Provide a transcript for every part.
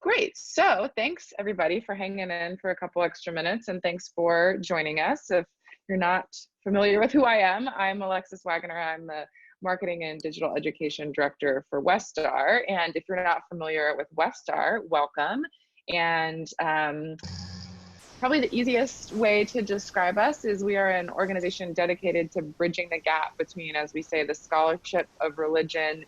Great. So thanks everybody for hanging in for a couple extra minutes, and thanks for joining us. If you're not familiar with who I am, I'm Alexis Wagner. I'm the Marketing and Digital Education Director for Westar. And if you're not familiar with Westar, welcome. And probably the easiest way to describe us is we are an organization dedicated to bridging the gap between, as we say, the scholarship of religion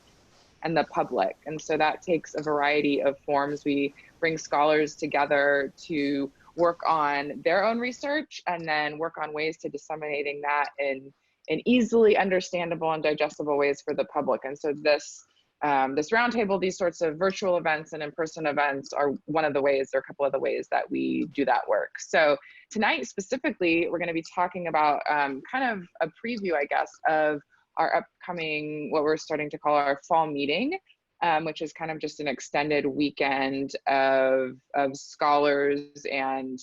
and the public. And so that takes a variety of forms. We bring scholars together to work on their own research and then work on ways to disseminating that in easily understandable and digestible ways for the public. And so this roundtable, these sorts of virtual events and in-person events are one of the ways, or a couple of the ways that we do that work. So tonight specifically, we're going to be talking about kind of a preview, I guess, of our upcoming, what we're starting to call our fall meeting, which is kind of just an extended weekend of scholars and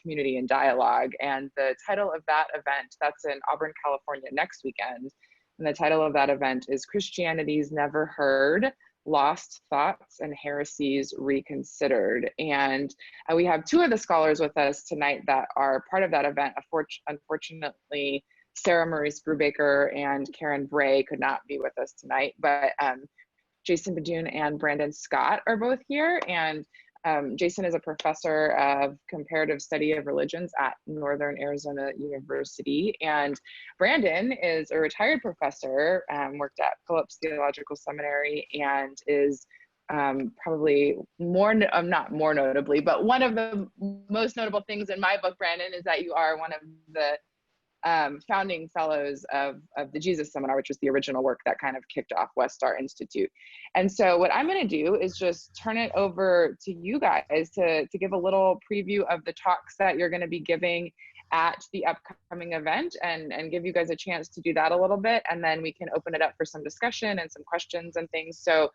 community and dialogue. And the title of that event, that's in Auburn, California next weekend. And the title of that event is Christianity's Never Heard, Lost Thoughts and Heresies Reconsidered. And we have two of the scholars with us tonight that are part of that event. Unfortunately, Sarah Maurice Brubaker and Karen Bray could not be with us tonight, but Jason Badoon and Brandon Scott are both here. And Jason is a professor of comparative study of religions at Northern Arizona University. And Brandon is a retired professor, worked at Phillips Theological Seminary, and is probably not more notably, but one of the most notable things in my book, Brandon, is that you are one of the founding fellows of the Jesus Seminar, which was the original work that kind of kicked off Westar Institute. And so what I'm going to do is just turn it over to you guys to give a little preview of the talks that you're going to be giving at the upcoming event, and give you guys a chance to do that a little bit, and then we can open it up for some discussion and some questions and things. So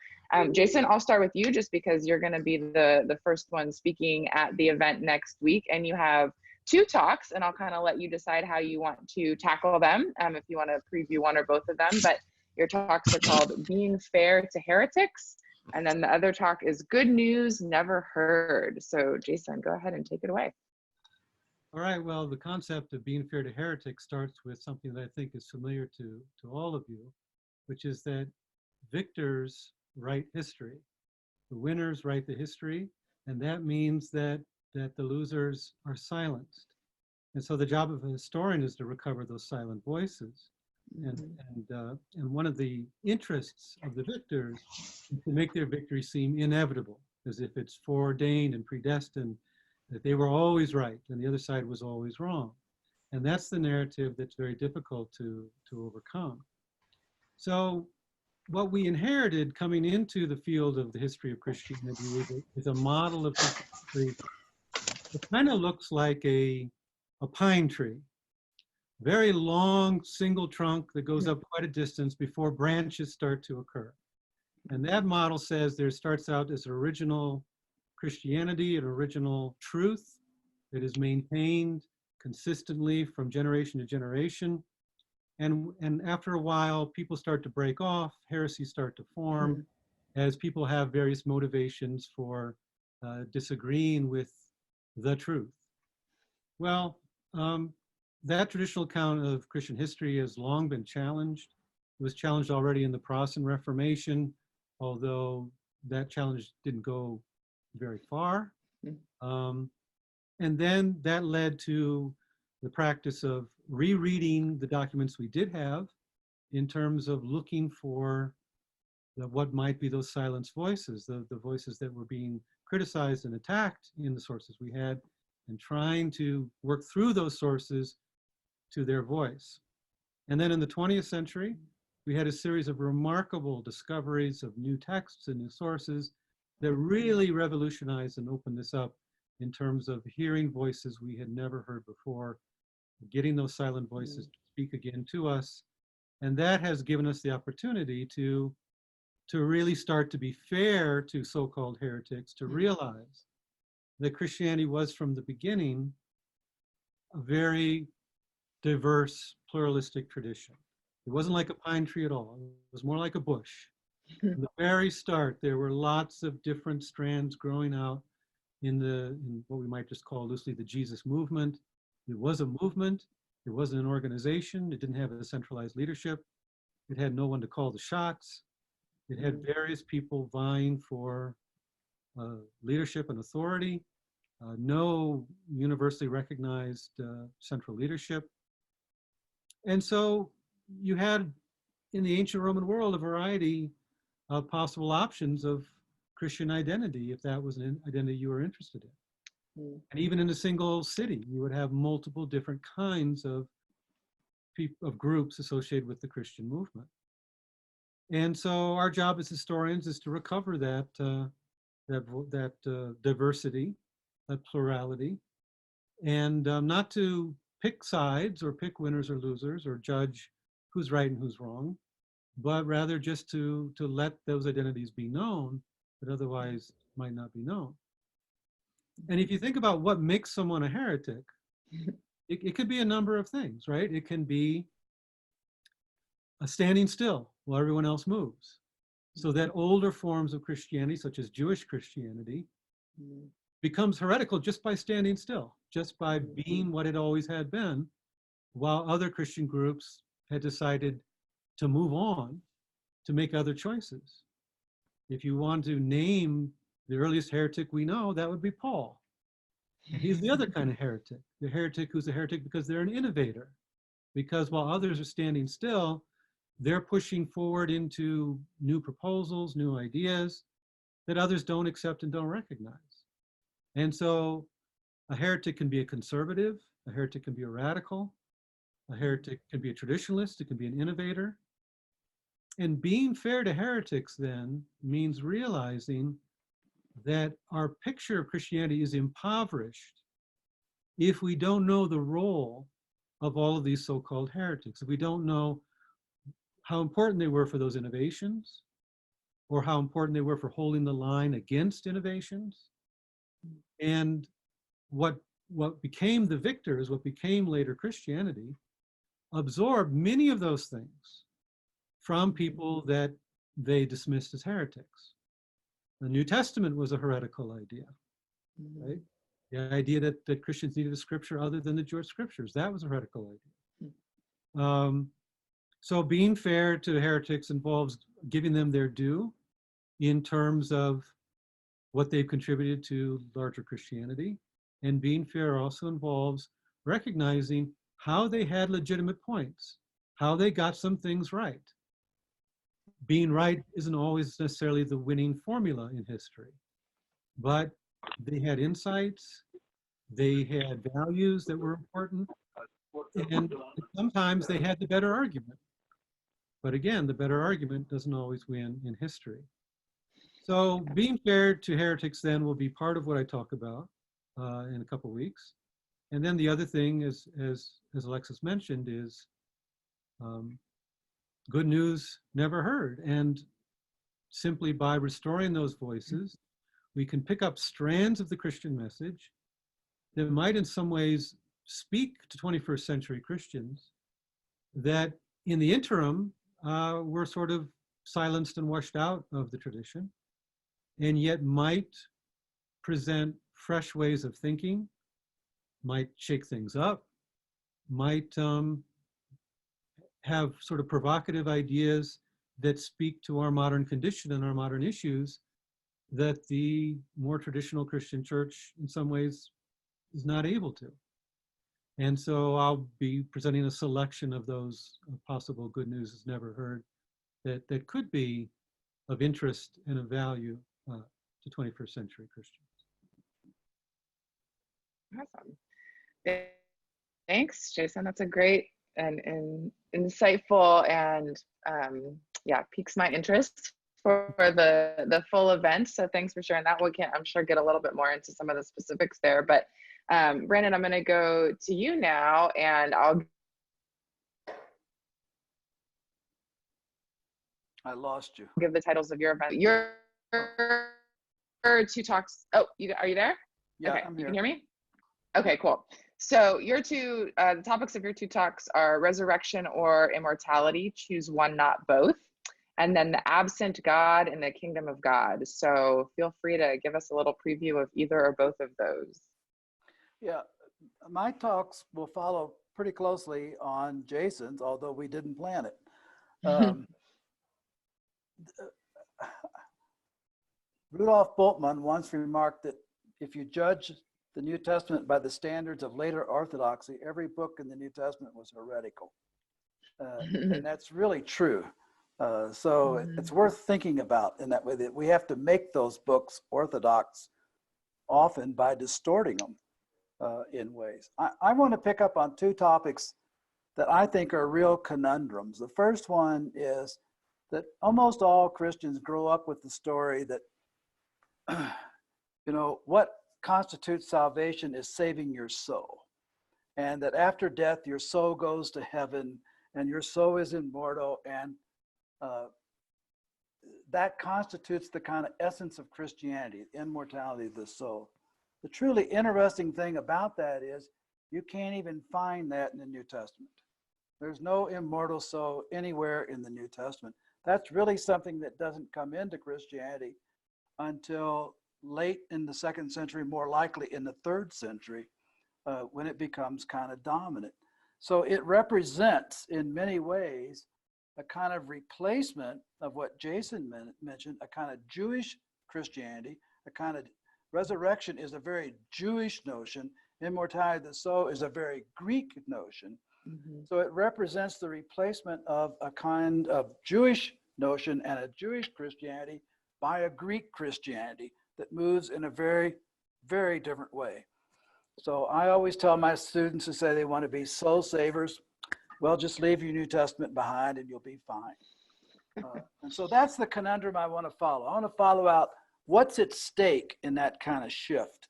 Jason, I'll start with you just because you're going to be the first one speaking at the event next week, and you have two talks, and I'll kind of let you decide how you want to tackle them, if you want to preview one or both of them. But your talks are called Being Fair to Heretics, and then the other talk is Good News Never Heard. So Jason, go ahead and take it away. All right, well, the concept of being fair to heretics starts with something that I think is familiar to all of you, which is that victors write history. The winners write the history, and that means that the losers are silenced. And so the job of a historian is to recover those silent voices. And one of the interests of the victors is to make their victory seem inevitable, as if it's foreordained and predestined, that they were always right and the other side was always wrong. And that's the narrative that's very difficult to overcome. So what we inherited coming into the field of the history of Christianity is a model of history. It kind of looks like a pine tree, very long single trunk that goes up quite a distance before branches start to occur. And that model says there starts out as original Christianity, an original truth that is maintained consistently from generation to generation. And after a while, people start to break off, heresies start to form, as people have various motivations for disagreeing with the truth. Well, that traditional account of Christian history has long been challenged. It was challenged already in the Protestant Reformation, although that challenge didn't go very far. And then that led to the practice of rereading the documents we did have in terms of looking for what might be those silenced voices, the voices that were being criticized and attacked in the sources we had, and trying to work through those sources to their voice. And then in the 20th century, we had a series of remarkable discoveries of new texts and new sources that really revolutionized and opened this up in terms of hearing voices we had never heard before, getting those silent voices to speak again to us. And that has given us the opportunity to really start to be fair to so-called heretics, to realize that Christianity was from the beginning a very diverse, pluralistic tradition. It wasn't like a pine tree at all. It was more like a bush. From the very start, there were lots of different strands growing out in what we might just call loosely the Jesus movement. It was a movement. It wasn't an organization. It didn't have a centralized leadership. It had no one to call the shots. It had various people vying for leadership and authority. No universally recognized central leadership. And so you had in the ancient Roman world a variety of possible options of Christian identity, if that was an identity you were interested in. And even in a single city, you would have multiple different kinds of groups associated with the Christian movement. And so our job as historians is to recover that diversity, that plurality, and not to pick sides or pick winners or losers or judge who's right and who's wrong, but rather just to let those identities be known that otherwise might not be known. And if you think about what makes someone a heretic, it could be a number of things, right? It can be a standing still while everyone else moves. So that older forms of Christianity, such as Jewish Christianity, becomes heretical just by standing still, just by being what it always had been, while other Christian groups had decided to move on, to make other choices. If you want to name the earliest heretic we know, that would be Paul. And he's the other kind of heretic, the heretic who's a heretic because they're an innovator. Because while others are standing still, they're pushing forward into new proposals, new ideas that others don't accept and don't recognize. And so a heretic can be a conservative, a heretic can be a radical, a heretic can be a traditionalist, it can be an innovator. And being fair to heretics then means realizing that our picture of Christianity is impoverished if we don't know the role of all of these so-called heretics, if we don't know how important they were for those innovations, or how important they were for holding the line against innovations. And what became the victors, what became later Christianity, absorbed many of those things from people that they dismissed as heretics. The New Testament was a heretical idea, right? The idea that Christians needed a scripture other than the Jewish scriptures, that was a heretical idea. So being fair to heretics involves giving them their due in terms of what they've contributed to larger Christianity. And being fair also involves recognizing how they had legitimate points, how they got some things right. Being right isn't always necessarily the winning formula in history, but they had insights, they had values that were important, and sometimes they had the better argument. But again, the better argument doesn't always win in history. So being fair to heretics then will be part of what I talk about in a couple of weeks. And then the other thing, as Alexis mentioned, is good news never heard. And simply by restoring those voices, we can pick up strands of the Christian message that might in some ways speak to 21st century Christians that in the interim were sort of silenced and washed out of the tradition, and yet might present fresh ways of thinking, might shake things up, might have sort of provocative ideas that speak to our modern condition and our modern issues that the more traditional Christian church in some ways is not able to. And so I'll be presenting a selection of those possible good news is never heard that could be of interest and of value to 21st century Christians. Awesome. Thanks, Jason. That's a great and insightful and yeah, piques my interest for the full event. So thanks for sharing that. We can, I'm sure, get a little bit more into some of the specifics there. But Brandon, I'm going to go to you now, and I lost you. give the titles of your event. Your two talks. Oh, are you there? Yeah, okay, I'm here. You can hear me? Okay, cool. So your two, the topics of your two talks are resurrection or immortality. Choose one, not both. and then the absent God and the kingdom of God. So feel free to give us a little preview of either or both of those. Yeah, my talks will follow pretty closely on Jason's, although we didn't plan it. Rudolf Bultmann once remarked that if you judge the New Testament by the standards of later orthodoxy, every book in the New Testament was heretical. And that's really true. So it's worth thinking about in that way, that we have to make those books orthodox often by distorting them in ways. I want to pick up on two topics that I think are real conundrums. The first one is that almost all Christians grow up with the story that, what constitutes salvation is saving your soul. And that after death, your soul goes to heaven and your soul is immortal. And that constitutes the kind of essence of Christianity, immortality of the soul. The truly interesting thing about that is you can't even find that in the New Testament. There's no immortal soul anywhere in the New Testament. That's really something that doesn't come into Christianity until late in the 2nd century, more likely in the 3rd century, when it becomes kind of dominant. So it represents, in many ways, a kind of replacement of what Jason mentioned, a kind of Jewish Christianity, a kind of resurrection is a very Jewish notion. Immortality of the soul is a very Greek notion. So it represents the replacement of a kind of Jewish notion and a Jewish Christianity by a Greek Christianity that moves in a very, very different way. So I always tell my students who say they want to be soul savers, well, just leave your New Testament behind and you'll be fine. And so that's the conundrum I want to follow. I want to follow out what's at stake in that kind of shift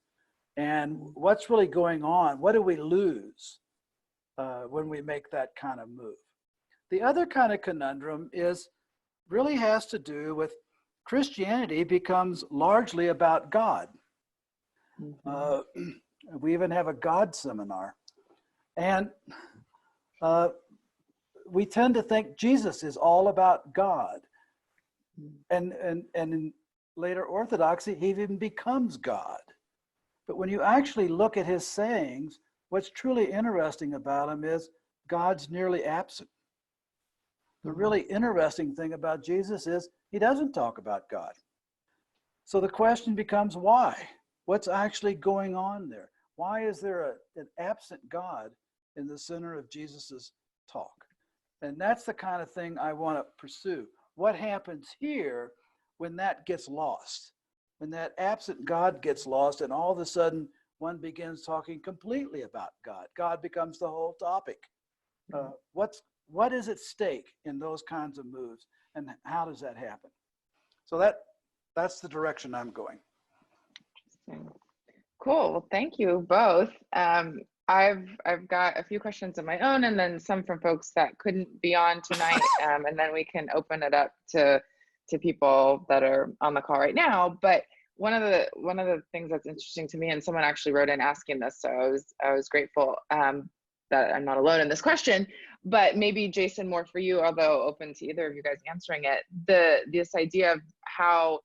and what's really going on. What do we lose when we make that kind of move? The other kind of conundrum really has to do with Christianity becomes largely about God. We even have a God seminar. And we tend to think Jesus is all about God. And in later Orthodoxy, he even becomes God. But when you actually look at his sayings, what's truly interesting about him is God's nearly absent. The really interesting thing about Jesus is he doesn't talk about God. So the question becomes why? What's actually going on there? Why is there an absent God in the center of Jesus's talk? And that's the kind of thing I want to pursue. What happens here when that gets lost? When that absent God gets lost and all of a sudden one begins talking completely about God. God becomes the whole topic. What is at stake in those kinds of moves, and how does that happen? So that's the direction I'm going. Interesting. Cool. Well, thank you both. I've got a few questions of my own, and then some from folks that couldn't be on tonight, and then we can open it up to people that are on the call right now. But one of the things that's interesting to me, and someone actually wrote in asking this, so I was grateful that I'm not alone in this question. But maybe Jason, more for you, although open to either of you guys answering it. This idea of how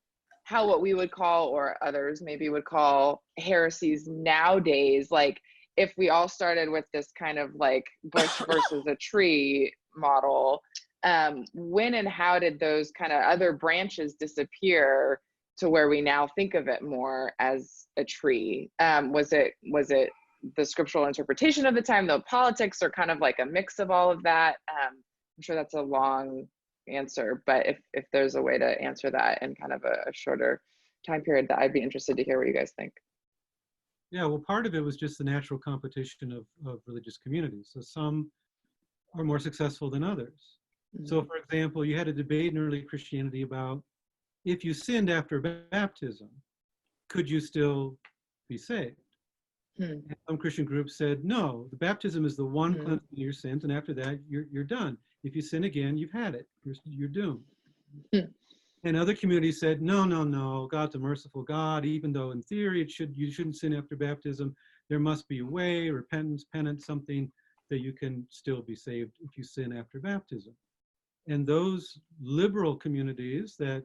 what we would call, or others maybe would call, heresies nowadays, like if we all started with this kind of like bush versus a tree model, when and how did those kind of other branches disappear to where we now think of it more as a tree? Was it the scriptural interpretation of the time, the politics, or kind of like a mix of all of that? I'm sure that's a long answer, but if there's a way to answer that in kind of a shorter time period, that I'd be interested to hear what you guys think. Yeah, well, part of it was just the natural competition of religious communities. So some are more successful than others. So for example, you had a debate in early Christianity about if you sinned after baptism, could you still be saved? And some Christian groups said, no, the baptism is the one cleansing of your sins, and after that, you're done. If you sin again, you've had it. You're doomed. And other communities said, no, God's a merciful God, even though in theory you shouldn't sin after baptism. There must be a way, repentance, penance, something that you can still be saved if you sin after baptism. And those liberal communities that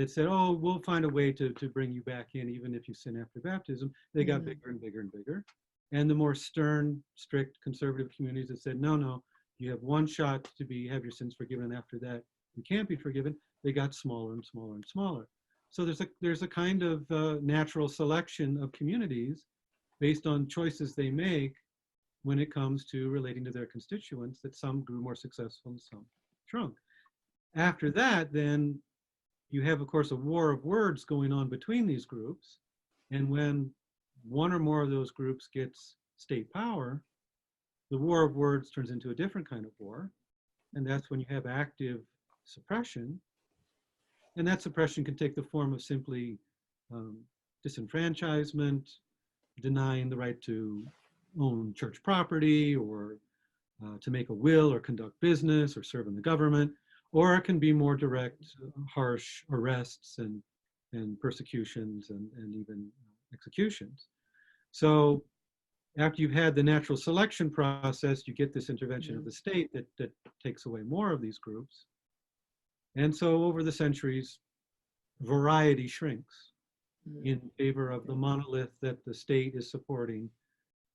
said, oh, we'll find a way to bring you back in even if you sin after baptism, they got bigger and bigger and bigger. And the more stern, strict conservative communities that said, no, no, you have one shot to have your sins forgiven, and after that you can't be forgiven, they got smaller and smaller and smaller. So there's a kind of natural selection of communities based on choices they make when it comes to relating to their constituents, that some grew more successful and some shrunk. After that, then you have, of course, a war of words going on between these groups. And when one or more of those groups gets state power, the war of words turns into a different kind of war. And that's when you have active suppression. And that suppression can take the form of simply disenfranchisement, denying the right to own church property, or to make a will or conduct business or serve in the government, or it can be more direct, harsh arrests and persecutions and even executions. So after you've had the natural selection process, you get this intervention of the state that takes away more of these groups. And so over the centuries, variety shrinks in favor of the monolith that the state is supporting,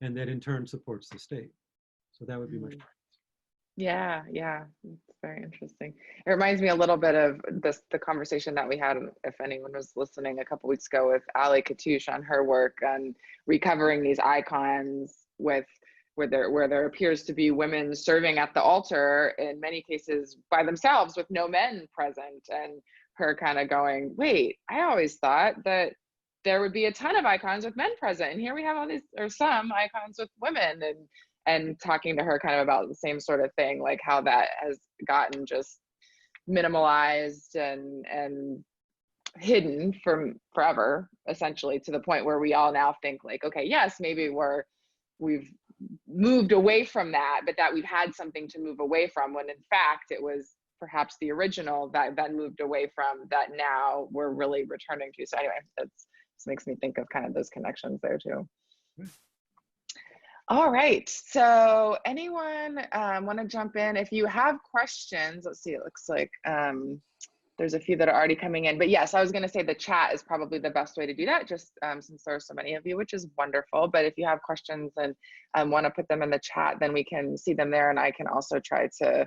and that in turn supports the state. So that would be much. Yeah, it's very interesting. It reminds me a little bit of the conversation that we had, if anyone was listening, a couple weeks ago with Ali Katouche on her work on recovering these icons where there appears to be women serving at the altar, in many cases by themselves with no men present, and her kind of going, wait, I always thought that there would be a ton of icons with men present, and here we have all these, or some icons with women, and talking to her kind of about the same sort of thing, like how that has gotten just minimalized and hidden from forever, essentially, to the point where we all now think like, okay, yes, maybe we've moved away from that, but that we've had something to move away from, when in fact it was perhaps the original that moved away from, that now we're really returning to. So anyway, this makes me think of kind of those connections there too. All right, so anyone want to jump in? If you have questions, let's see, it looks like there's a few that are already coming in. But yes, I was going to say the chat is probably the best way to do that, just since there are so many of you, which is wonderful. But if you have questions and want to put them in the chat, then we can see them there, and I can also try to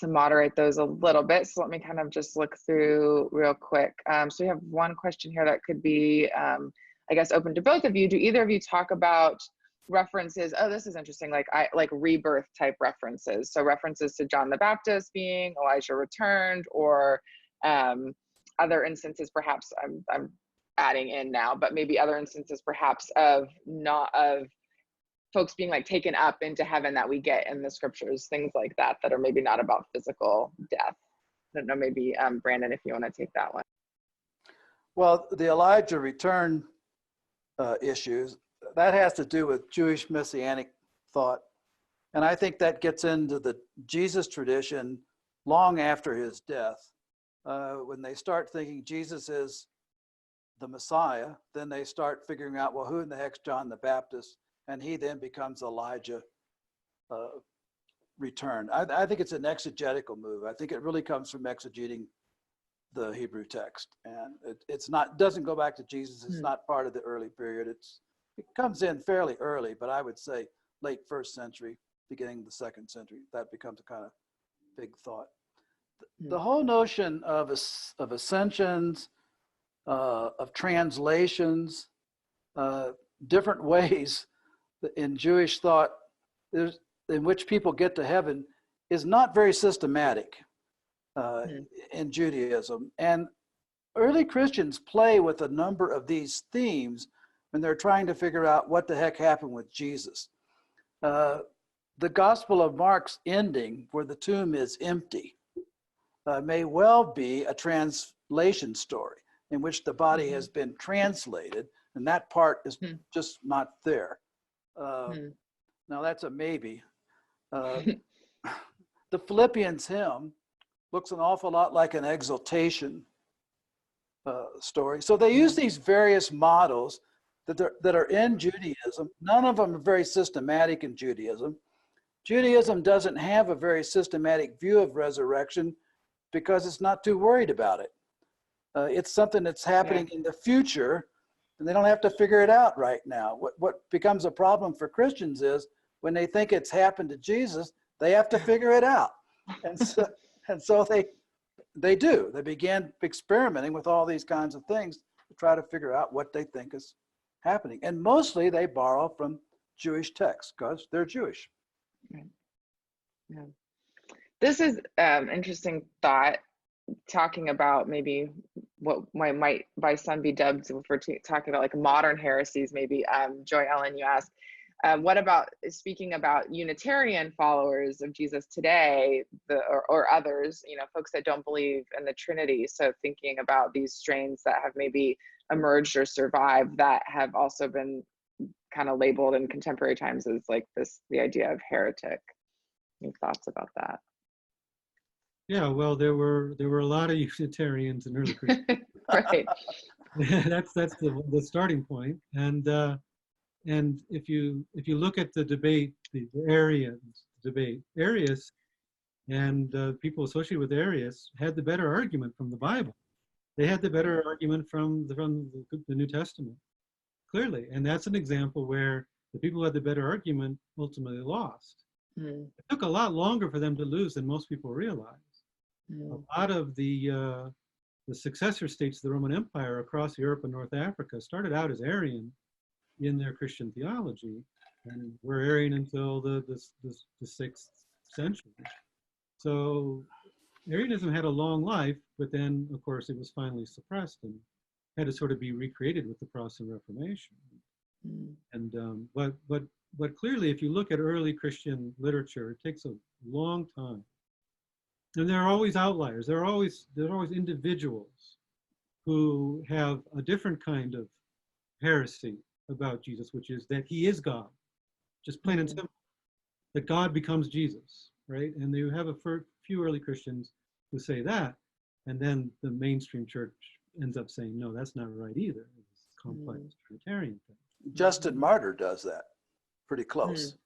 moderate those a little bit. So let me kind of just look through real quick. So we have one question here that could be, I guess, open to both of you. Do either of you talk about references? Oh, this is interesting. Like rebirth type references. So references to John the Baptist being Elijah returned, or other instances, perhaps I'm adding in now, but maybe other instances perhaps of folks being like taken up into heaven that we get in the scriptures, things like that are maybe not about physical death. I don't know, maybe Brandon, if you want to take that one. Well, the Elijah return issues, that has to do with Jewish messianic thought. And I think that gets into the Jesus tradition long after his death. When they start thinking Jesus is the Messiah, then they start figuring out, well, who in the heck's John the Baptist? And he then becomes Elijah returned. I think it's an exegetical move. I think it really comes from exegeting the Hebrew text. And it's not, doesn't go back to Jesus. It's not part of the early period. It comes in fairly early, but I would say late 1st century, beginning of the 2nd century. That becomes a kind of big thought. The whole notion of ascensions, of translations, different ways in Jewish thought in which people get to heaven is not very systematic in Judaism. And early Christians play with a number of these themes when they're trying to figure out what the heck happened with Jesus. The Gospel of Mark's ending, where the tomb is empty, may well be a translation story in which the body has been translated, and that part is just not there. Now that's a maybe. The Philippians hymn looks an awful lot like an exaltation story. So they use these various models that are in Judaism. None of them are very systematic in Judaism. Judaism doesn't have a very systematic view of resurrection because it's not too worried about it. It's something that's happening in the future, and they don't have to figure it out right now. What becomes a problem for Christians is when they think it's happened to Jesus, they have to figure it out. And so they do. They began experimenting with all these kinds of things to try to figure out what they think is happening. And mostly they borrow from Jewish texts because they're Jewish. Right. Yeah. This is interesting thought, talking about maybe what might by some be dubbed, if we're talking about like modern heresies, maybe. Joy Ellen, you asked, what about speaking about Unitarian followers of Jesus today, or others, folks that don't believe in the Trinity? So thinking about these strains that have maybe emerged or survived that have also been kind of labeled in contemporary times as like the idea of heretic. Any thoughts about that? Yeah, well, there were a lot of Unitarians in early Christianity. Right. That's the starting point. And if you look at the debate, the Arians debate, Arius and people associated with Arius had the better argument from the Bible. They had the better argument from the New Testament, clearly. And that's an example where the people who had the better argument ultimately lost. It took a lot longer for them to lose than most people realize. A lot of the successor states of the Roman Empire across Europe and North Africa started out as Arian in their Christian theology, and were Arian until the 6th century. So Arianism had a long life, but then, of course, it was finally suppressed and had to sort of be recreated with the Protestant Reformation. And but clearly, if you look at early Christian literature, it takes a long time. And there are always outliers. There are always individuals who have a different kind of heresy about Jesus, which is that he is God, just plain and simple. That God becomes Jesus, right? And you have a few early Christians who say that, and then the mainstream church ends up saying, no, that's not right either. It's a complex Trinitarian thing. Justin Martyr does that pretty close.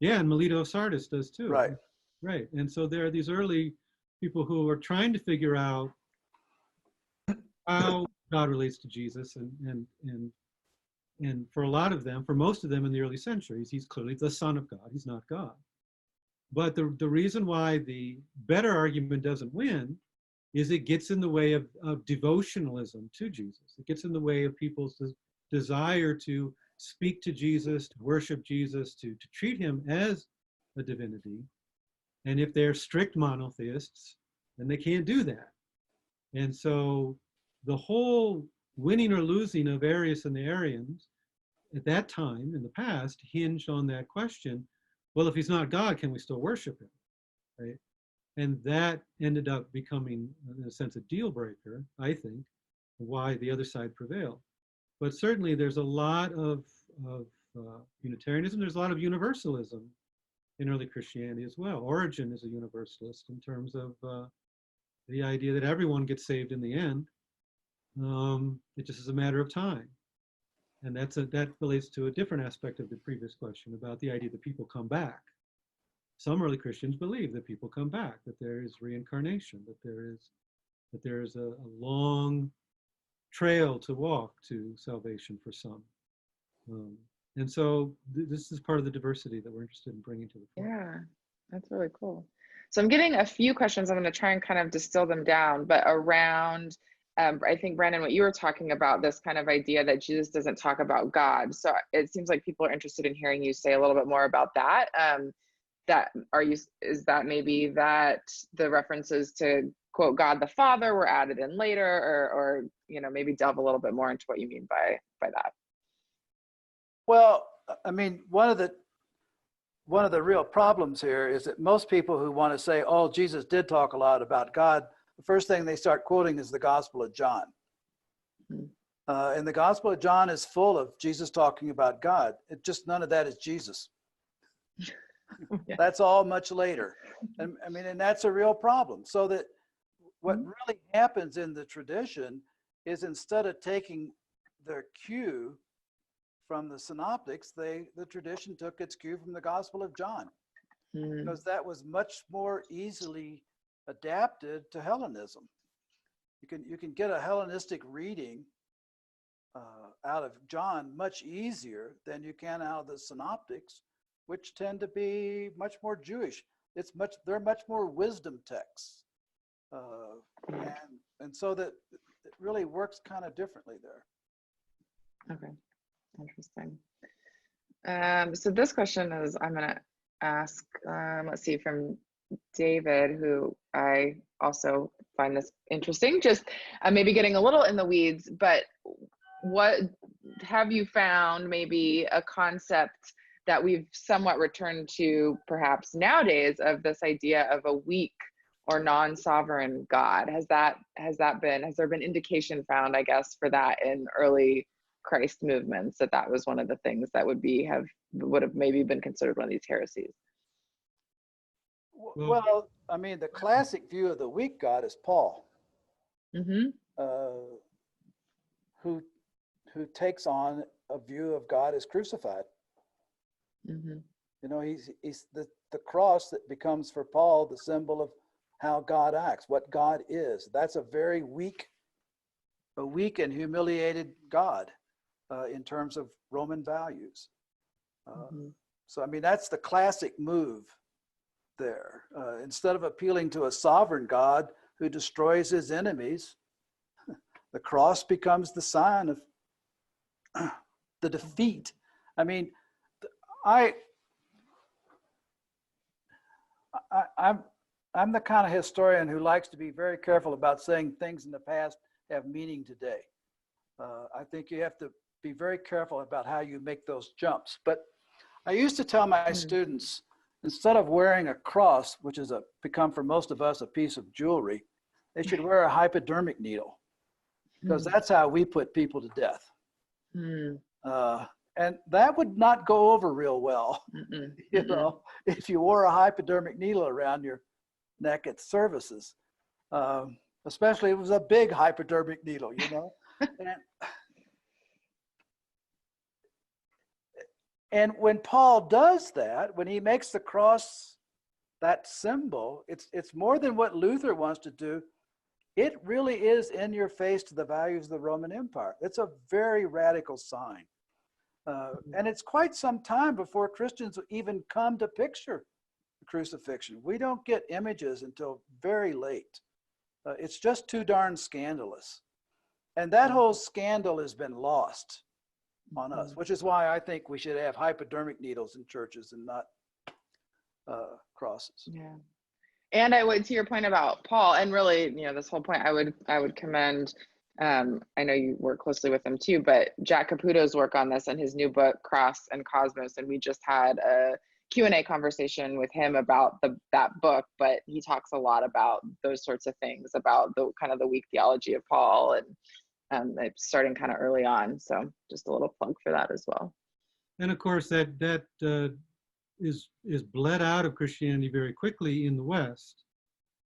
Yeah, and Melito of Sardis does too. Right. Right. And so there are these early people who are trying to figure out how God relates to Jesus, and for a lot of them, for most of them in the early centuries, he's clearly the Son of God. He's not God. But the reason why the better argument doesn't win is it gets in the way of devotionalism to Jesus. It gets in the way of people's desire to speak to Jesus, to worship Jesus, to treat him as a divinity. And if they're strict monotheists, then they can't do that. And so the whole winning or losing of Arius and the Arians at that time in the past hinged on that question, well, if he's not God, can we still worship him, right? And that ended up becoming, in a sense, a deal breaker, I think, why the other side prevailed. But certainly there's a lot of Unitarianism, there's a lot of universalism in early Christianity as well. Origen is a universalist in terms of the idea that everyone gets saved in the end. It just is a matter of time. And that relates to a different aspect of the previous question about the idea that people come back. Some early Christians believe that people come back, that there is reincarnation, that there is a long trail to walk to salvation for some. And so this is part of the diversity that we're interested in bringing to the fore. Yeah, that's really cool. So I'm getting a few questions. I'm going to try and kind of distill them down, but around, I think, Brandon, what you were talking about, this kind of idea that Jesus doesn't talk about God. So it seems like people are interested in hearing you say a little bit more about that. Is that maybe that the references to quote God the Father were added in later, or maybe delve a little bit more into what you mean by that? Well, I mean, one of the real problems here is that most people who want to say, oh, Jesus did talk a lot about God, the first thing they start quoting is the Gospel of John. And the Gospel of John is full of Jesus talking about God. None of that is Jesus. Yeah. That's all much later. And I mean, and that's a real problem. So that what really happens in the tradition is instead of taking their cue from the synoptics, the tradition took its cue from the Gospel of John, because that was much more easily adapted to Hellenism. You can get a Hellenistic reading out of John much easier than you can out of the Synoptics, which tend to be much more Jewish. They're much more wisdom texts, and so that it really works kind of differently there. Okay, interesting. So this question is, I'm going to ask, let's see, from David, who I also find this interesting, just maybe getting a little in the weeds, but what have you found maybe a concept that we've somewhat returned to perhaps nowadays of this idea of a weak or non-sovereign God? Has there been indication found, I guess, for that in early Christ movements, that was one of the things that would have maybe been considered one of these heresies? Well, I mean, the classic view of the weak God is Paul, Mm-hmm. Who takes on a view of God as crucified. Mm-hmm. You know, he's the cross that becomes for Paul the symbol of how God acts, what God is. That's a very weak and humiliated God in terms of Roman values. Mm-hmm. So, I mean, that's the classic move there. Instead of appealing to a sovereign God who destroys his enemies, the cross becomes the sign of the defeat. I mean, I'm the kind of historian who likes to be very careful about saying things in the past have meaning today. I think you have to be very careful about how you make those jumps. But I used to tell my students, instead of wearing a cross, which is become for most of us a piece of jewelry, they should wear a hypodermic needle, because that's how we put people to death. And that would not go over real well, you know, if you wore a hypodermic needle around your neck at services, especially if it was a big hypodermic needle, you know. And when Paul does that, when he makes the cross that symbol, it's more than what Luther wants to do. It really is in your face to the values of the Roman Empire. It's a very radical sign. And it's quite some time before Christians even come to picture the crucifixion. We don't get images until very late. It's just too darn scandalous. And that whole scandal has been lost on us, which is why I think we should have hypodermic needles in churches and not crosses. Yeah. And I would, to your point about Paul, and really, you know, this whole point, I would commend, I know you work closely with him too, but Jack Caputo's work on this and his new book, Cross and Cosmos. And we just had a Q&A conversation with him about that book, but he talks a lot about those sorts of things, about the kind of the weak theology of Paul, and it's starting kind of early on. So just a little plug for that as well. And of course, that is bled out of Christianity very quickly in the West,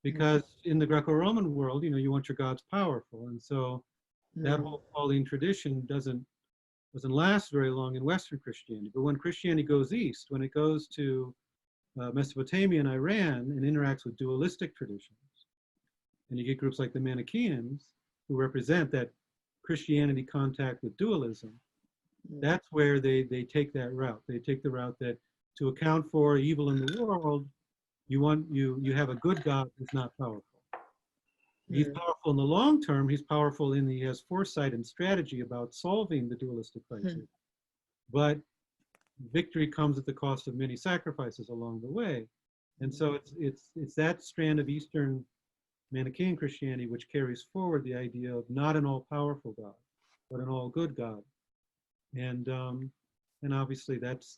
because in the Greco-Roman world, you know, you want your gods powerful, and so that whole Pauline tradition doesn't last very long in Western Christianity. But when Christianity goes east, when it goes to Mesopotamia and Iran and interacts with dualistic traditions, and you get groups like the Manichaeans who represent that Christianity contact with dualism, that's where they take that route. They take the route that to account for evil in the world, you have a good God who's not powerful. He's powerful in the long term. He's powerful in he has foresight and strategy about solving the dualistic crisis. But victory comes at the cost of many sacrifices along the way. And so it's that strand of Eastern Manichaean Christianity which carries forward the idea of not an all-powerful God, but an all-good God. And obviously that's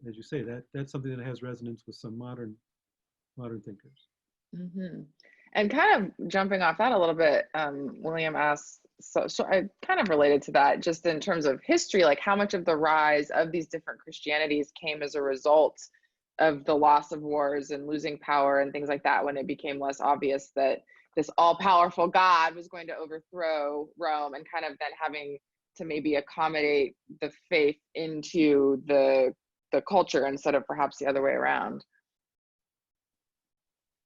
as you say, that's something that has resonance with some modern thinkers. And kind of jumping off that a little bit, William asks, so I kind of related to that, just in terms of history, like how much of the rise of these different Christianities came as a result of the loss of wars and losing power and things like that, when it became less obvious that this all-powerful God was going to overthrow Rome, and kind of then having to maybe accommodate the faith into the culture instead of perhaps the other way around.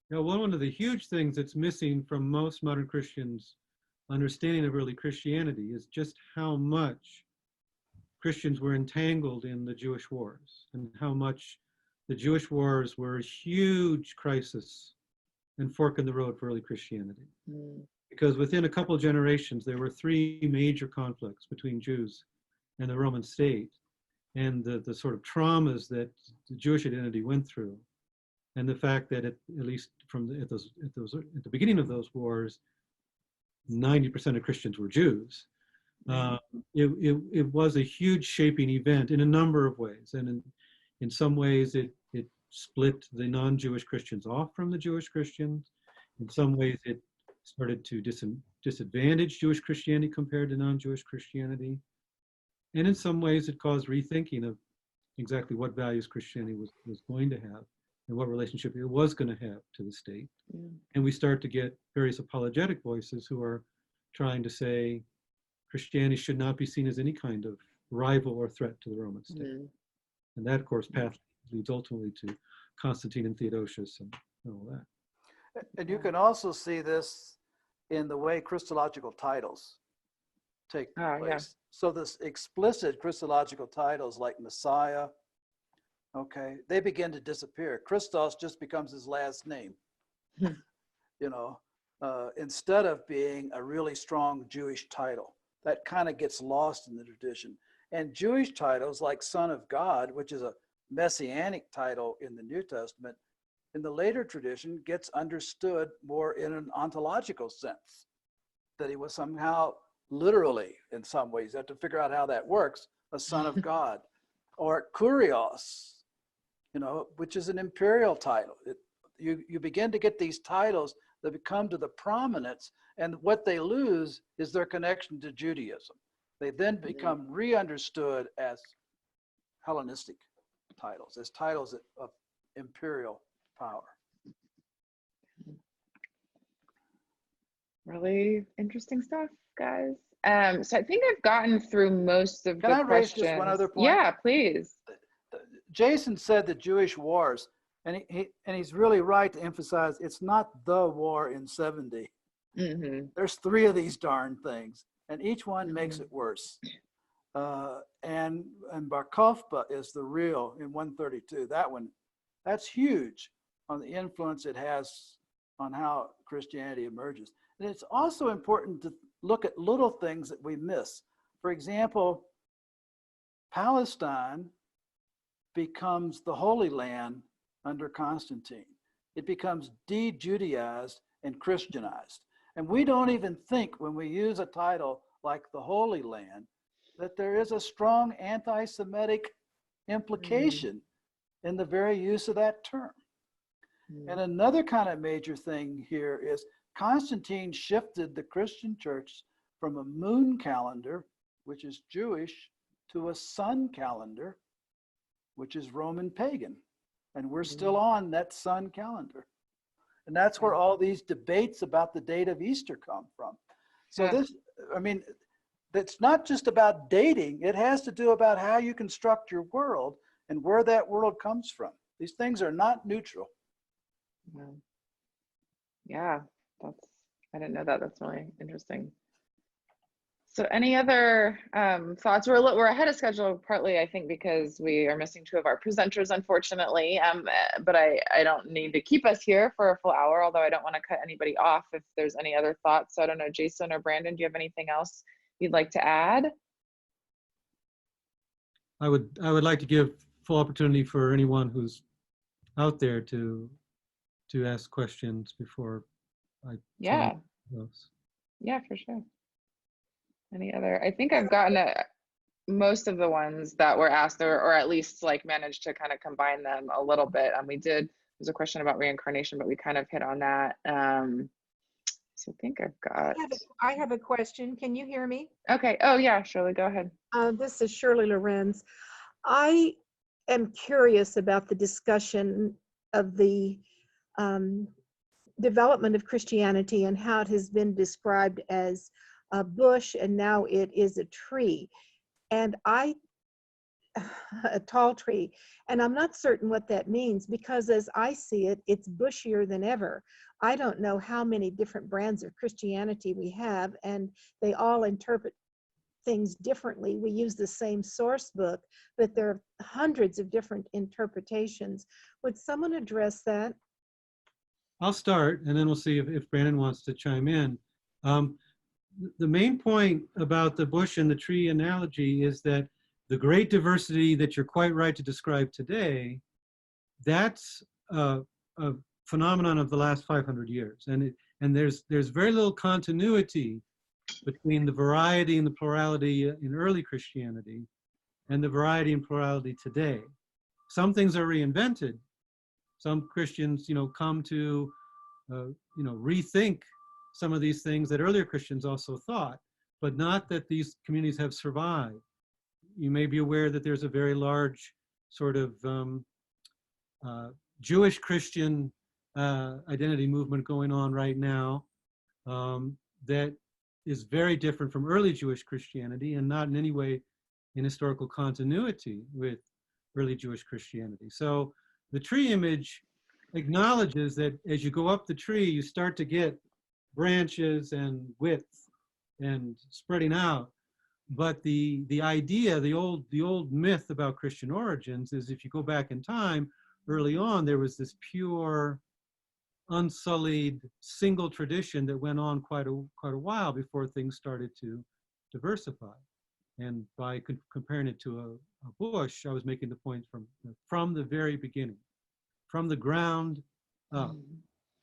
You know, one of the huge things that's missing from most modern Christians' understanding of early Christianity is just how much Christians were entangled in the Jewish wars, and how much the Jewish wars were a huge crisis and fork in the road for early Christianity. Because within a couple of generations, there were three major conflicts between Jews and the Roman state, and the sort of traumas that the Jewish identity went through, and the fact that at least at the beginning of those wars, 90% of Christians were Jews. It was a huge shaping event in a number of ways, and in some ways it split the non-Jewish Christians off from the Jewish Christians. In some ways it started to disadvantage Jewish Christianity compared to non-Jewish Christianity. And in some ways it caused rethinking of exactly what values Christianity was going to have and what relationship it was going to have to the state. And we start to get various apologetic voices who are trying to say Christianity should not be seen as any kind of rival or threat to the Roman state. And that, of course, path leads ultimately to Constantine and Theodosius and all that. And you can also see this in the way Christological titles take place. Yeah. So this explicit Christological titles like Messiah, okay, they begin to disappear. Christos just becomes his last name, you know, instead of being a really strong Jewish title. That kind of gets lost in the tradition. And Jewish titles like Son of God, which is a messianic title in the New Testament, in the later tradition gets understood more in an ontological sense, that he was somehow literally, in some ways, you have to figure out how that works, a son of God. Or Kurios, you know, which is an imperial title. You begin to get these titles that become to the prominence, and what they lose is their connection to Judaism. They then become re-understood as Hellenistic titles, as titles of imperial power. Really interesting stuff, guys. So I think I've gotten through most of the questions. Can I raise just one other point? Yeah, please. Jason said the Jewish wars, and he's really right to emphasize it's not the war in 70. There's three of these darn things, and each one makes it worse. And Bar Kokhba is the real in 132. That one, that's huge on the influence it has on how Christianity emerges. And it's also important to look at little things that we miss. For example, Palestine becomes the Holy Land under Constantine. It becomes de-Judaized and Christianized. And we don't even think when we use a title like the Holy Land that there is a strong anti-Semitic implication in the very use of that term. And another kind of major thing here is Constantine shifted the Christian church from a moon calendar, which is Jewish, to a sun calendar, which is Roman pagan. And we're still on that sun calendar. And that's where all these debates about the date of Easter come from. So this, I mean, it's not just about dating. It has to do about how you construct your world and where that world comes from. These things are not neutral. Yeah, I didn't know that. That's really interesting. So any other thoughts? We're ahead of schedule, partly I think because we are missing two of our presenters, unfortunately. But I don't need to keep us here for a full hour, although I don't want to cut anybody off if there's any other thoughts. So I don't know, Jason or Brandon, do you have anything else you'd like to add? I would like to give full opportunity for anyone who's out there to ask questions before I close. Yeah, for sure. Any other? I think I've gotten most of the ones that were asked, or at least like managed to kind of combine them a little bit. There's a question about reincarnation, but we kind of hit on that. So I think I've got. I have a question. Can you hear me? Okay. Oh yeah, Shirley, go ahead. This is Shirley Lorenz. I am curious about the discussion of the development of Christianity and how it has been described as a bush and now it is a tree. And I a tall tree. And I'm not certain what that means, because as I see it, it's bushier than ever. I don't know how many different brands of Christianity we have, and they all interpret things differently. We use the same source book, but there are hundreds of different interpretations. Would someone address that? I'll start, and then we'll see if Brandon wants to chime in. The main point about the bush and the tree analogy is that the great diversity that you're quite right to describe today, that's a phenomenon of the last 500 years. And there's very little continuity between the variety and the plurality in early Christianity and the variety and plurality today. Some things are reinvented. Some Christians, come to, rethink some of these things that earlier Christians also thought, but not that these communities have survived. You may be aware that there's a very large sort of Jewish Christian identity movement going on right now that is very different from early Jewish Christianity and not in any way in historical continuity with early Jewish Christianity. So the tree image acknowledges that as you go up the tree, you start to get branches and width and spreading out. But the idea, the old myth about Christian origins is, if you go back in time, early on, there was this pure, unsullied, single tradition that went on quite a while before things started to diversify. And by comparing it to a bush, I was making the point from the very beginning, from the ground up,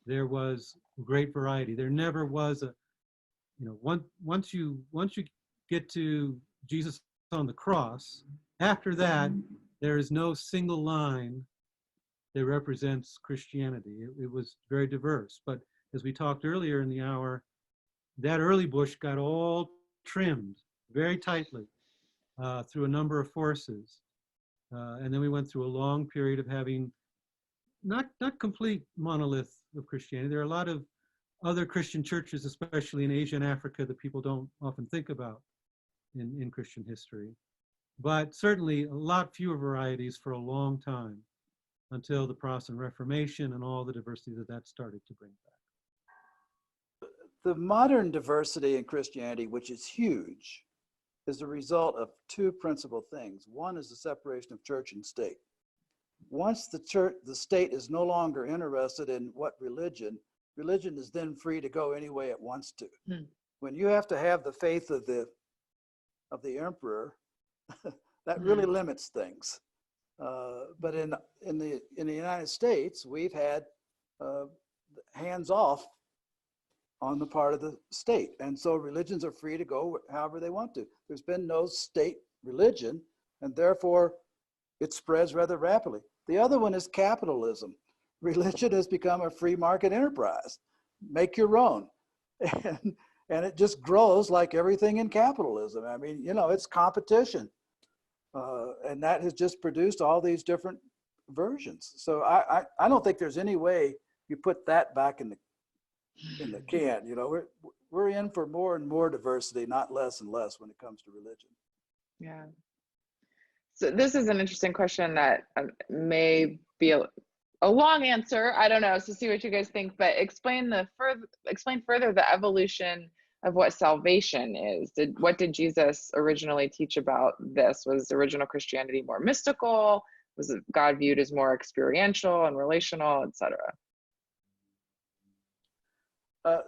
there was great variety. There never was once you get to Jesus on the cross, after that, there is no single line that represents Christianity. It was very diverse. But as we talked earlier in the hour, that early bush got all trimmed very tightly through a number of forces. And then we went through a long period of having not complete monolith of Christianity. There are a lot of other Christian churches, especially in Asia and Africa, that people don't often think about in Christian history. But certainly a lot fewer varieties for a long time, until the Protestant Reformation and all the diversity that started to bring back. The modern diversity in Christianity, which is huge, is the result of two principal things. One is the separation of church and state. Once the state is no longer interested in what religion is then free to go any way it wants to. When you have to have the faith of the emperor, that really limits things. But in the United States, we've had hands off on the part of the state, and so religions are free to go however they want to. There's been no state religion, and therefore it spreads rather rapidly. The other one is capitalism. Religion has become a free market enterprise. Make your own, and it just grows like everything in capitalism. I mean, it's competition. And that has just produced all these different versions. So I don't think there's any way you put that back in the can. We're in for more and more diversity, not less and less when it comes to religion. Yeah. So this is an interesting question that may be a long answer. I don't know. So see what you guys think. But explain further the evolution of what salvation is. What did Jesus originally teach about this? Was original Christianity more mystical? Was it God viewed as more experiential and relational, etc.?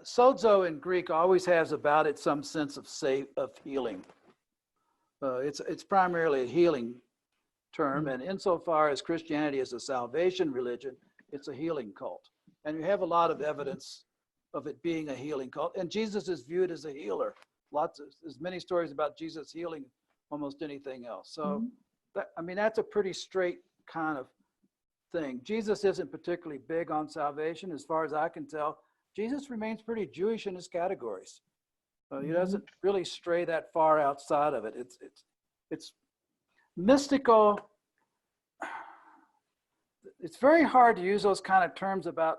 Sozo in Greek always has about it some sense of healing. It's primarily a healing term, and insofar as Christianity is a salvation religion, it's a healing cult. And you have a lot of evidence of it being a healing cult, and Jesus is viewed as a healer. There's many stories about Jesus healing almost anything else. So that's a pretty straight kind of thing. Jesus isn't particularly big on salvation, as far as I can tell. Jesus remains pretty Jewish in his categories. He doesn't really stray that far outside of it. It's mystical. It's very hard to use those kind of terms about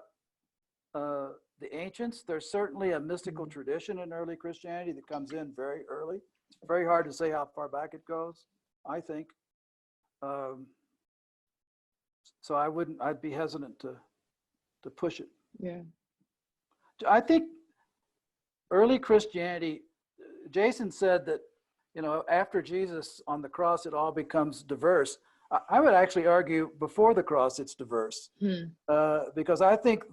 the ancients. There's certainly a mystical tradition in early Christianity that comes in very early. It's very hard to say how far back it goes, I think. Um, so I'd be hesitant to push it. Yeah. I think early Christianity, Jason said that, after Jesus on the cross, it all becomes diverse. I would actually argue before the cross, it's diverse. Because I think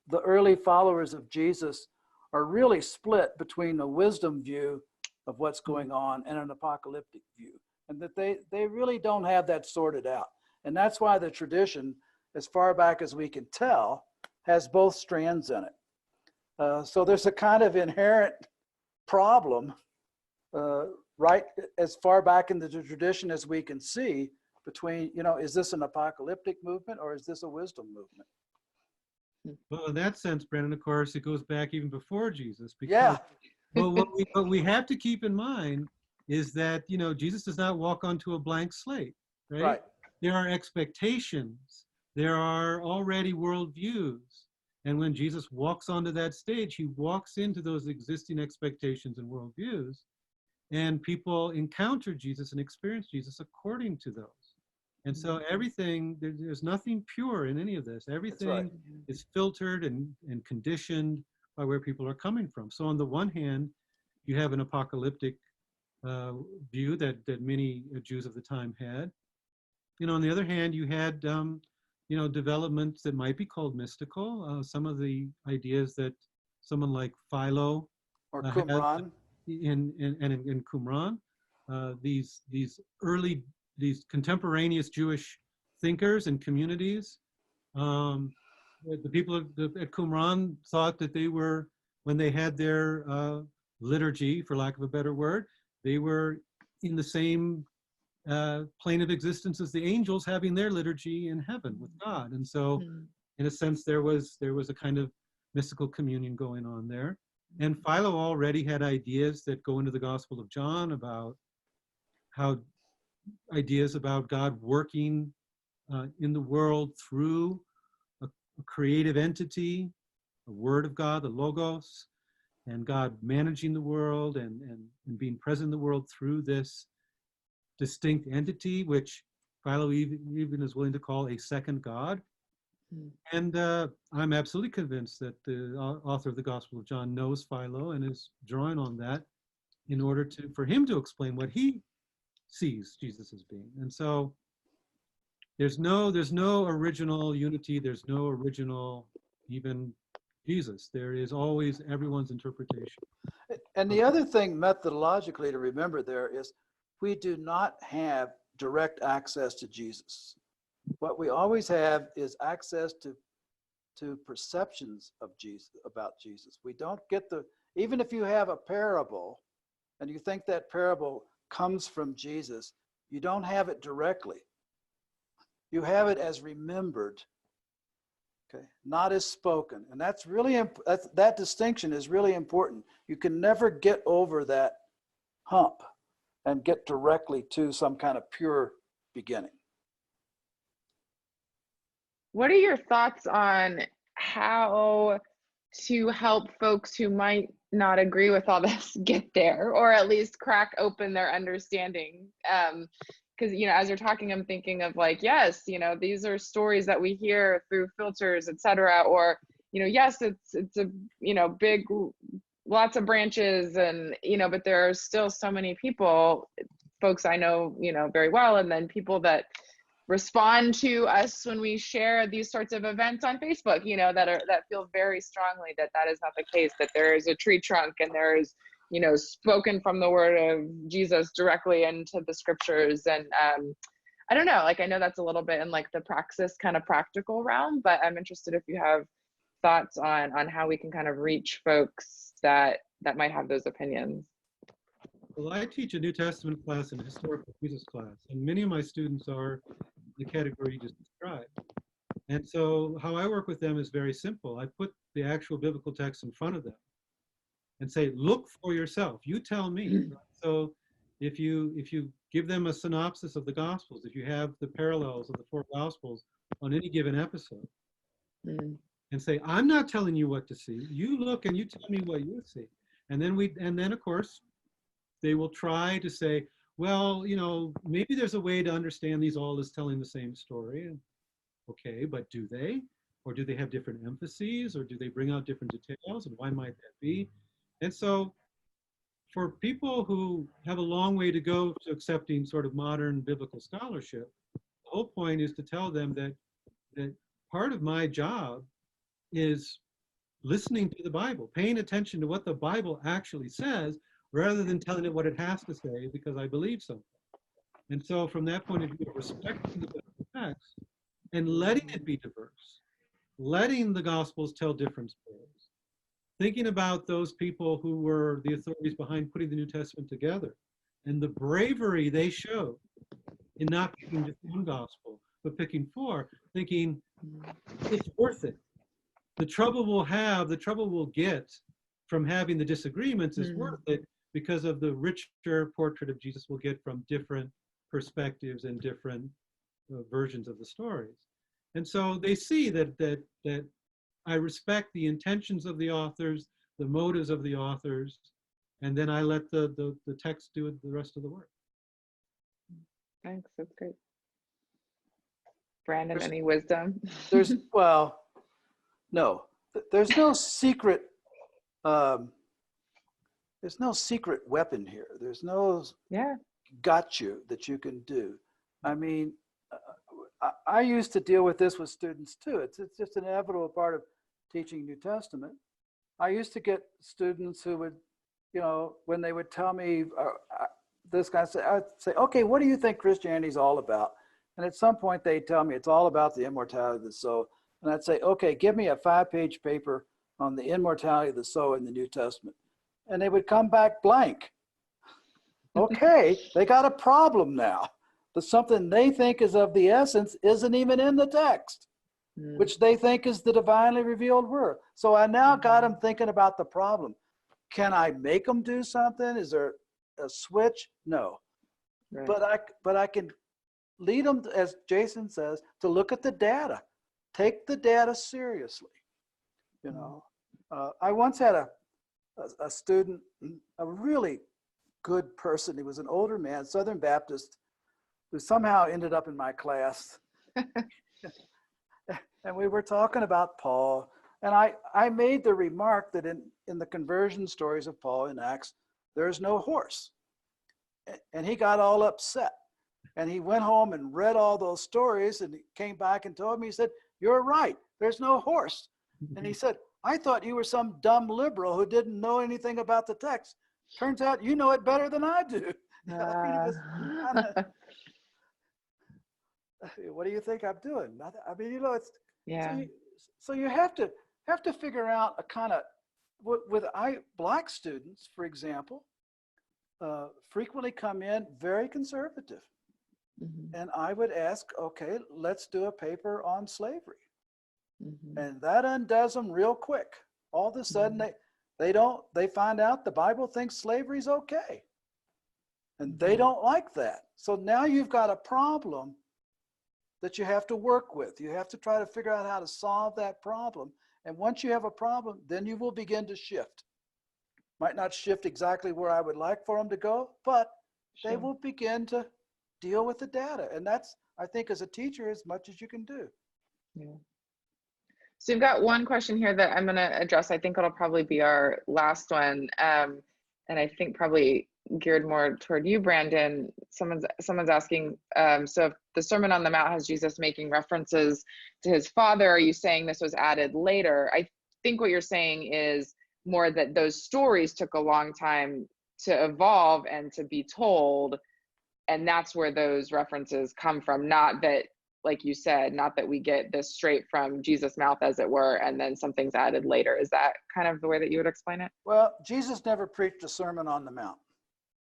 the early followers of Jesus are really split between a wisdom view of what's going on and an apocalyptic view, and that they really don't have that sorted out. And that's why the tradition, as far back as we can tell, has both strands in it. So there's a kind of inherent problem, right as far back in the tradition as we can see, between, is this an apocalyptic movement or is this a wisdom movement? Well, in that sense, Brennan, of course, it goes back even before Jesus. Because, Yeah. well, what we have to keep in mind is that, Jesus does not walk onto a blank slate, right? Right. There are expectations. There are already worldviews. And when Jesus walks onto that stage, he walks into those existing expectations and worldviews, and people encounter Jesus and experience Jesus according to those. And so everything, there's nothing pure in any of this. Everything is filtered and conditioned by where people are coming from. So on the one hand, you have an apocalyptic view that many Jews of the time had. On the other hand, you had developments that might be called mystical. Some of the ideas that someone like Philo Or had Qumran. in Qumran, these contemporaneous Jewish thinkers and communities. The people at Qumran thought that they were, when they had their liturgy, for lack of a better word, they were in the same plane of existence as the angels having their liturgy in heaven with God. And so, in a sense, there was a kind of mystical communion going on there. And Philo already had ideas that go into the Gospel of John about how ideas about God working in the world through a creative entity, a word of God, the Logos, and God managing the world and being present in the world through this distinct entity, which Philo even is willing to call a second God. And I'm absolutely convinced that the author of the Gospel of John knows Philo and is drawing on that in order for him to explain what he sees Jesus as being. And so there's no original unity. There's no original even Jesus. There is always everyone's interpretation. And the other thing methodologically to remember there is we do not have direct access to Jesus. What we always have is access to perceptions of Jesus, about Jesus. We don't get even if you have a parable and you think that parable comes from Jesus, you don't have it directly. You have it as remembered, okay, not as spoken. And that's really, that distinction is really important. You can never get over that hump and get directly to some kind of pure beginning. What are your thoughts on how to help folks who might not agree with all this get there, or at least crack open their understanding? Because, as you're talking, I'm thinking of like, yes, these are stories that we hear through filters, etc. Or, yes, it's a, big, lots of branches and, but there are still so many people, folks I know, very well, and then people that respond to us when we share these sorts of events on Facebook, that feel very strongly that is not the case, that there is a tree trunk and there is, spoken from the word of Jesus directly into the scriptures. And I don't know, like, I know that's a little bit in like the praxis kind of practical realm, but I'm interested if you have thoughts on how we can kind of reach folks that might have those opinions. Well, I teach a New Testament class and a historical Jesus class, and many of my students are the category you just described. And so how I work with them is very simple. I put the actual biblical text in front of them and say, look for yourself. You tell me. Right? So if you give them a synopsis of the Gospels, if you have the parallels of the four Gospels on any given episode, and say, I'm not telling you what to see. You look and you tell me what you see. And then of course, they will try to say, well, maybe there's a way to understand these all as telling the same story. Okay, but do they? Or do they have different emphases? Or do they bring out different details? And why might that be? And so for people who have a long way to go to accepting sort of modern biblical scholarship, the whole point is to tell them that part of my job is listening to the Bible, paying attention to what the Bible actually says, rather than telling it what it has to say because I believe something. And so from that point of view, respecting the biblical text and letting it be diverse, letting the Gospels tell different stories, thinking about those people who were the authorities behind putting the New Testament together and the bravery they showed in not picking just one Gospel, but picking four, thinking it's worth it. The trouble we'll get from having the disagreements is worth it because of the richer portrait of Jesus we'll get from different perspectives and different versions of the stories. And so they see that I respect the intentions of the authors, the motives of the authors, and then I let the text do the rest of the work. Thanks, that's great. Brandon, any wisdom? Well, no, there's no secret. There's no secret weapon here. There's no gotcha that you can do. I mean, I used to deal with this with students too. It's just an inevitable part of teaching New Testament. I used to get students who would, when they would tell me this guy, I'd say, okay, what do you think Christianity is all about? And at some point they'd tell me it's all about the immortality of the soul. And I'd say, okay, give me a 5-page paper on the immortality of the soul in the New Testament. And they would come back blank. Okay, they got a problem now. But something they think is of the essence isn't even in the text, which they think is the divinely revealed word. So I now got them thinking about the problem. Can I make them do something? Is there a switch? No. Right. But I can lead them, as Jason says, to look at the data. Take the data seriously. I once had a student, a really good person. He was an older man, Southern Baptist, who somehow ended up in my class. And we were talking about Paul. And I made the remark that in the conversion stories of Paul in Acts, there's no horse. And he got all upset. And he went home and read all those stories and he came back and told me, he said, "You're right, there's no horse." And he said, "I thought you were some dumb liberal who didn't know anything about the text. Turns out you know it better than I do." What do you think I'm doing? I mean, it's so you have to figure out a kind of black students, for example, frequently come in very conservative. And I would ask, okay, let's do a paper on slavery. And that undoes them real quick. All of a sudden they find out the Bible thinks slavery's okay. And they don't like that. So now you've got a problem that you have to work with. You have to try to figure out how to solve that problem. And once you have a problem, then you will begin to shift. Might not shift exactly where I would like for them to go, but they will begin to deal with the data. And that's, I think, as a teacher, as much as you can do. So you've got one question here that I'm going to address. I think it'll probably be our last one. And I think probably geared more toward you, Brandon. Someone's asking, so if the Sermon on the Mount has Jesus making references to his father, are you saying this was added later? I think what you're saying is more that those stories took a long time to evolve and to be told. And that's where those references come from. Not that, like you said, not that we get this straight from Jesus' mouth, as it were, and then something's added later. Is that kind of the way that you would explain it? Well, Jesus never preached a Sermon on the Mount.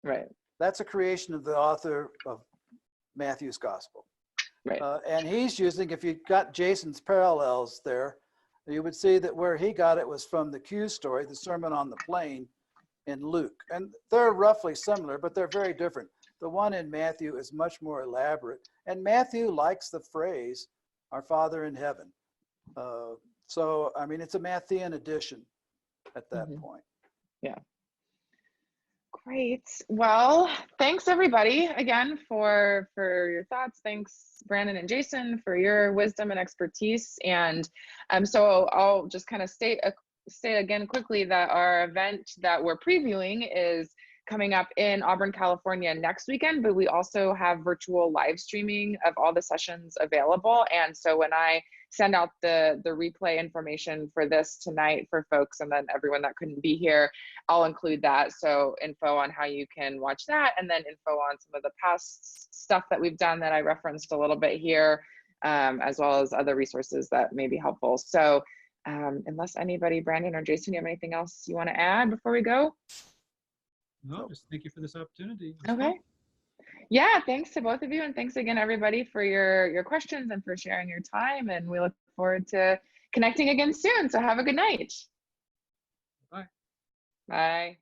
Right. That's a creation of the author of Matthew's Gospel. Right. And he's using, if you got Jason's parallels there, you would see that where he got it was from the Q story, the Sermon on the Plain in Luke. And they're roughly similar, but they're very different. The one in Matthew is much more elaborate. And Matthew likes the phrase, "Our Father in heaven." So, I mean, it's a Matthean addition at that point. Yeah. Great. Well, thanks everybody again for your thoughts. Thanks Brandon and Jason for your wisdom and expertise. And so I'll just kind of state again quickly that our event that we're previewing is coming up in Auburn, California next weekend, but we also have virtual live streaming of all the sessions available. And so when I send out the replay information for this tonight for folks, and then everyone that couldn't be here, I'll include that. So info on how you can watch that, and then info on some of the past stuff that we've done that I referenced a little bit here, as well as other resources that may be helpful. So unless anybody, Brandon or Jason, you have anything else you want to add before we go? No, just thank you for this opportunity. Okay. Yeah, thanks to both of you, and thanks again everybody for your questions and for sharing your time, and we look forward to connecting again soon. So have a good night. Bye. Bye.